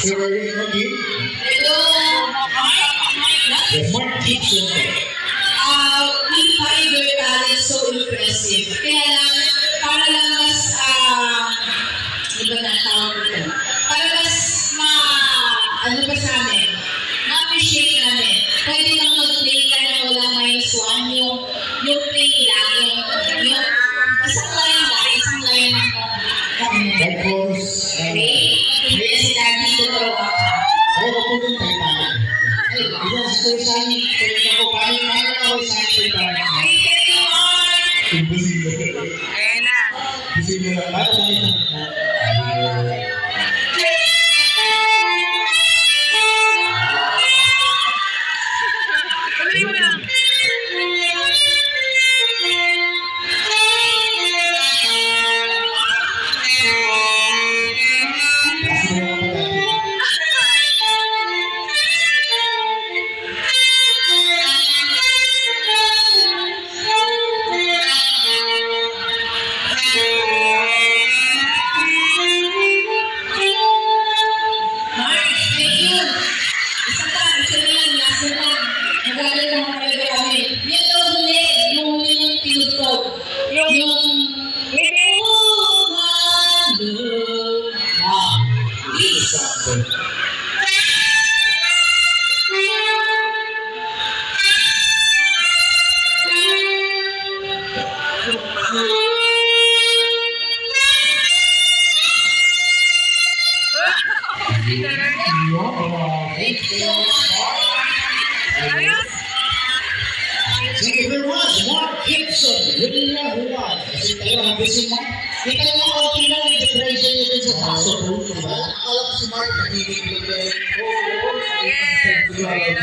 Hello, Yes, Mark Gibson. we find your talent so impressive. Kaya lang, para lang mas, ano ba na tawag ito? Para mas ano ba sa amin? Ma-appreciate namin. Pwede lang mag-play ka na wala minus one, yung play lang, yung isang line lang Of course, Kaya si Daddy totoo ka. ay, ako din tayo tayo. Isang station, ako, paano ako isang station? Ay, Teddy Mark! Imposible. Ayan na. Imposible. Para sa akin. Tuloy mo lang. Mark, thank you. Isa na lang, last na lang. Nagagal naman talaga kami. Yan daw huli, yung huli ng tinutog. Yung Ayos. Thank you very much, Mark Gibson. Winning na huwag. Kasi tayo ang busy Mark. Kita naman okay lang yung depression niya dun sa paso. Akala ko si Mark nakinig lang. Yes. Ayan na.